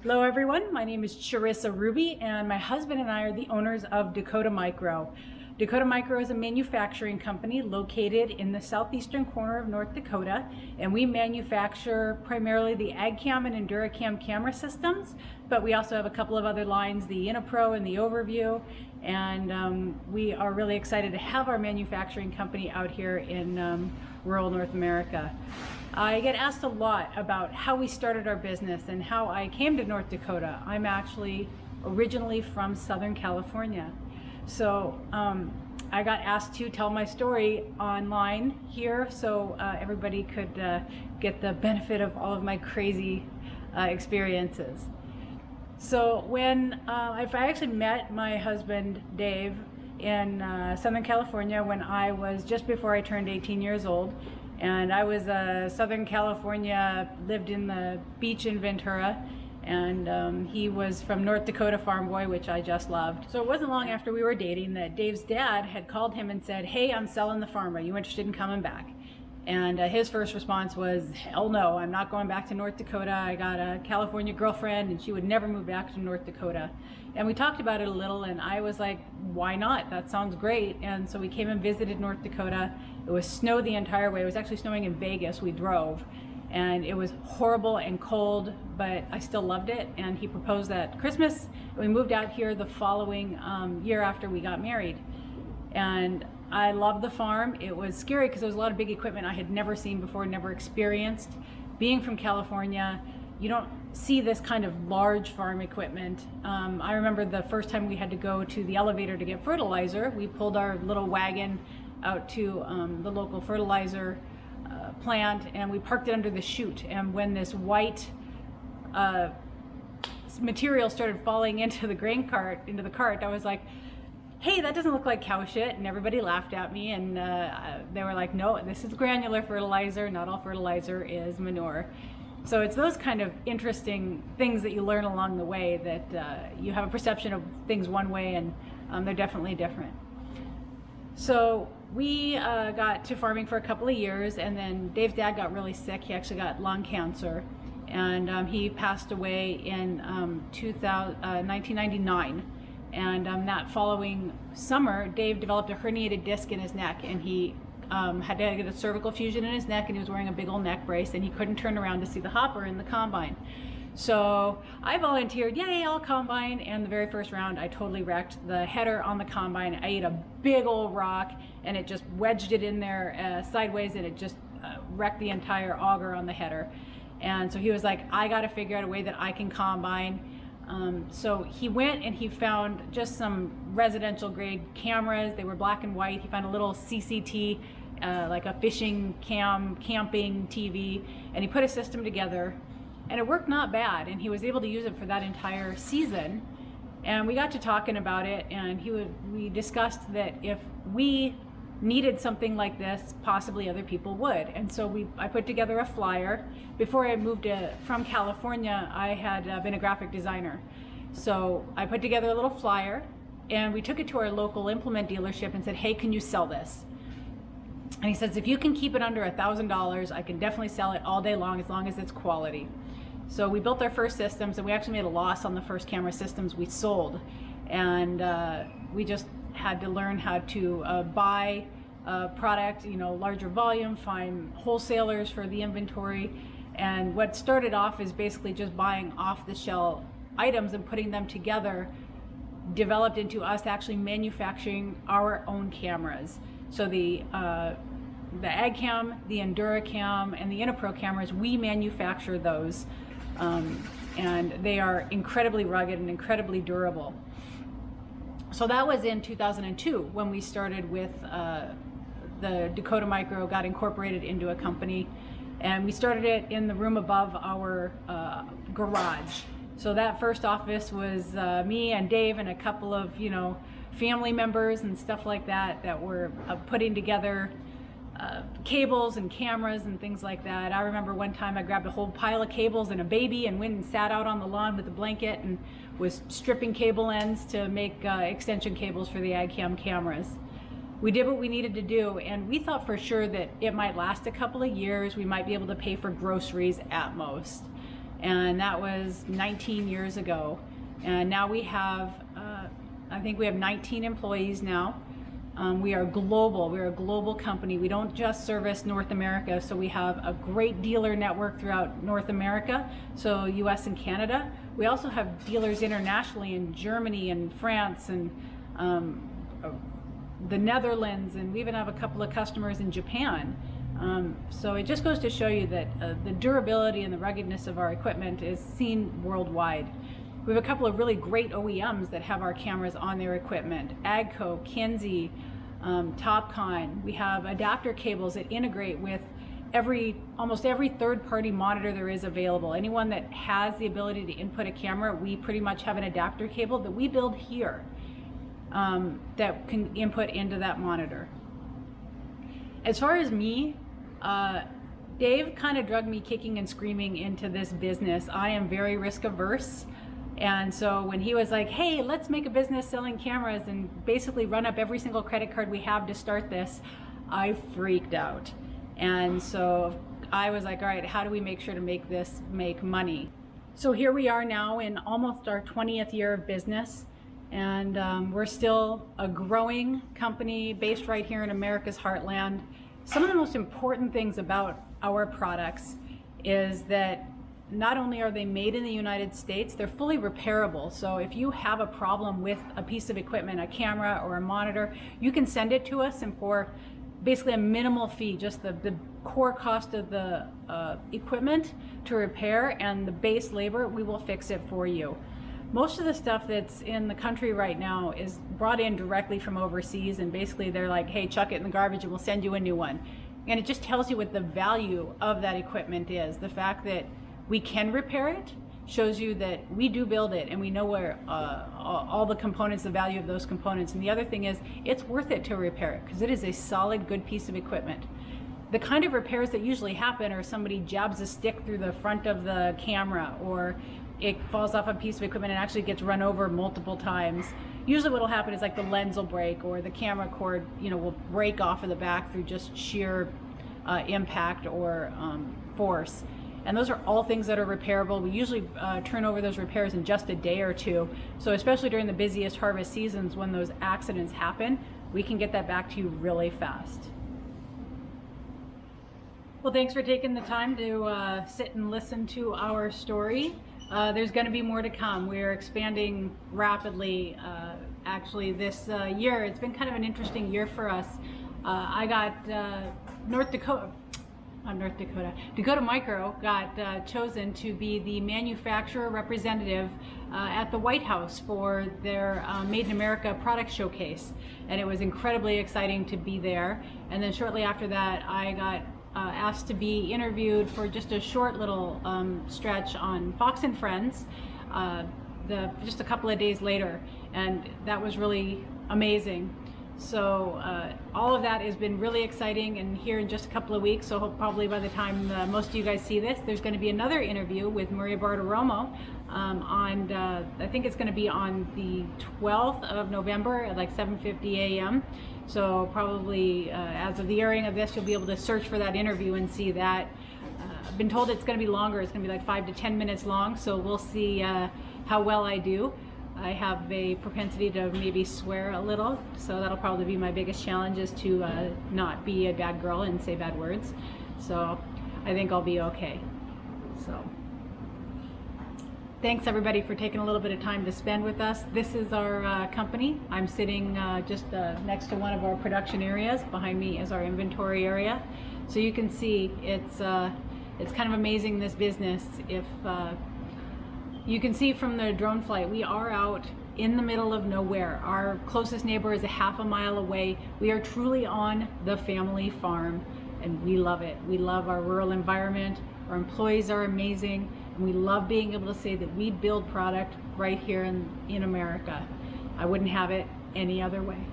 Hello everyone, my name is Charissa Rubey and my husband and I are the owners of Dakota Micro. Dakota Micro is a manufacturing company located in the southeastern corner of North Dakota, and we manufacture primarily the AgCam and EnduraCam camera systems, but we also have a couple of other lines, the InnoPro and the Overview, and we are really excited to have our manufacturing company out here in rural North America. I get asked a lot about how we started our business and how I came to North Dakota. I'm actually originally from Southern California. So I got asked to tell my story online here so everybody could get the benefit of all of my crazy experiences. So when I actually met my husband Dave in Southern California when I was just before I turned 18 years old. And I was Southern California, lived in the beach in Ventura, and he was from North Dakota farm boy, which I just loved. So it wasn't long after we were dating that Dave's dad had called him and said, "Hey, I'm selling the farm. Are you interested in coming back?" And his first response was, "Hell no, I'm not going back to North Dakota. I got a California girlfriend and she would never move back to North Dakota." And we talked about it a little and I was like, why not? That sounds great. And so we came and visited North Dakota. It was snow the entire way. It was actually snowing in Vegas. We drove and it was horrible and cold, but I still loved it. And he proposed at Christmas. We moved out here the following year after we got married. And I loved the farm. It was scary because there was a lot of big equipment I had never seen before, never experienced. Being from California, you don't see this kind of large farm equipment. I remember the first time we had to go to the elevator to get fertilizer. We pulled our little wagon out to the local fertilizer plant and we parked it under the chute. And when this white material started falling into the grain cart, into the cart, I was like, "Hey, that doesn't look like cow shit," and everybody laughed at me and they were like, "No, this is granular fertilizer. Not all fertilizer is manure." So it's those kind of interesting things that you learn along the way that you have a perception of things one way and they're definitely different. So we got to farming for a couple of years and then Dave's dad got really sick. He actually got lung cancer and he passed away in 1999. And that following summer, Dave developed a herniated disc in his neck and he had to get a cervical fusion in his neck and he was wearing a big old neck brace and he couldn't turn around to see the hopper in the combine. So I volunteered, yay, I'll combine, and the very first round I totally wrecked the header on the combine. I ate a big old rock and it just wedged it in there sideways and it just wrecked the entire auger on the header. And so he was like, I gotta figure out a way that I can combine. So he went and he found just some residential grade cameras. They were black and white. He found a little CCT, like a fishing cam, camping TV, and he put a system together and it worked not bad. And he was able to use it for that entire season. And we got to talking about it and we discussed that if we needed something like this, possibly other people would. And so I put together a flyer. Before I moved from California, I had been a graphic designer. So I put together a little flyer and we took it to our local implement dealership and said, "Hey, can you sell this?" And he says, "If you can keep it under $1,000, I can definitely sell it all day long as it's quality." So we built our first systems and we actually made a loss on the first camera systems we sold. And we just had to learn how to buy product, larger volume, find wholesalers for the inventory. And what started off is basically just buying off-the-shelf items and putting them together developed into us actually manufacturing our own cameras. So the AgCam, the EnduraCam, and the InnoPro cameras, we manufacture those. And they are incredibly rugged and incredibly durable. So that was in 2002 when we started with the Dakota Micro, got incorporated into a company, and we started it in the room above our garage. So that first office was me and Dave and a couple of family members and stuff like that were putting together cables and cameras and things like that. I remember one time I grabbed a whole pile of cables and a baby and went and sat out on the lawn with a blanket and was stripping cable ends to make extension cables for the AgCam cameras. We did what we needed to do, and we thought for sure that it might last a couple of years. We might be able to pay for groceries at most. and that was 19 years ago. And now we have, I think we have 19 employees now. We are global. We're a global company. We don't just service North America, so we have a great dealer network throughout North America, so US and Canada. We also have dealers internationally in Germany and France and the Netherlands, and we even have a couple of customers in Japan. So it just goes to show you that the durability and the ruggedness of our equipment is seen worldwide. We have a couple of really great OEMs that have our cameras on their equipment. Agco, Kenzie, Topcon. We have adapter cables that integrate with almost every third-party monitor there is available. Anyone that has the ability to input a camera, we pretty much have an adapter cable that we build here that can input into that monitor. As far as me, Dave kind of dragged me kicking and screaming into this business. I am very risk averse. And so when he was like, hey, let's make a business selling cameras and basically run up every single credit card we have to start this, I freaked out. And so I was like, all right, how do we make sure to make this make money? So here we are now in almost our 20th year of business. And we're still a growing company based right here in America's heartland. Some of the most important things about our products is that not only are they made in the United States, they're fully repairable. So if you have a problem with a piece of equipment, a camera or a monitor, you can send it to us, and for basically a minimal fee, just the core cost of the equipment to repair and the base labor, we will fix it for you. Most of the stuff that's in the country right now is brought in directly from overseas, and basically they're like, hey, chuck it in the garbage and we'll send you a new one. And it just tells you what the value of that equipment is. The fact that we can repair it shows you that we do build it, and we know where all the components, the value of those components. And the other thing is, it's worth it to repair it because it is a solid, good piece of equipment. The kind of repairs that usually happen are somebody jabs a stick through the front of the camera, or it falls off a piece of equipment and actually gets run over multiple times. Usually what will happen is like the lens will break, or the camera cord, will break off of the back through just sheer impact or force. And those are all things that are repairable. We usually turn over those repairs in just a day or two. So especially during the busiest harvest seasons when those accidents happen, we can get that back to you really fast. Well, thanks for taking the time to sit and listen to our story. There's going to be more to come. We're expanding rapidly. Actually, this year, it's been kind of an interesting year for us. I got Dakota Micro got chosen to be the manufacturer representative at the White House for their Made in America product showcase. And it was incredibly exciting to be there. And then shortly after that, I got asked to be interviewed for just a short little stretch on Fox and Friends just a couple of days later. And that was really amazing. So all of that has been really exciting, and here in just a couple of weeks, so probably by the time most of you guys see this, there's going to be another interview with Maria Bartiromo on, I think it's going to be on the 12th of November at like 7:50 a.m. So probably as of the airing of this, you'll be able to search for that interview and see that. I've been told it's going to be longer. It's going to be like 5 to 10 minutes long, so we'll see how well I do. I have a propensity to maybe swear a little, so that'll probably be my biggest challenge, is to not be a bad girl and say bad words. So I think I'll be okay. So thanks everybody for taking a little bit of time to spend with us. This is our company. I'm sitting just next to one of our production areas. Behind me is our inventory area. So you can see it's kind of amazing, this business. If you can see from the drone flight, we are out in the middle of nowhere. Our closest neighbor is a half a mile away. We are truly on the family farm, and we love it. We love our rural environment. Our employees are amazing, and we love being able to say that we build product right here in America. I wouldn't have it any other way.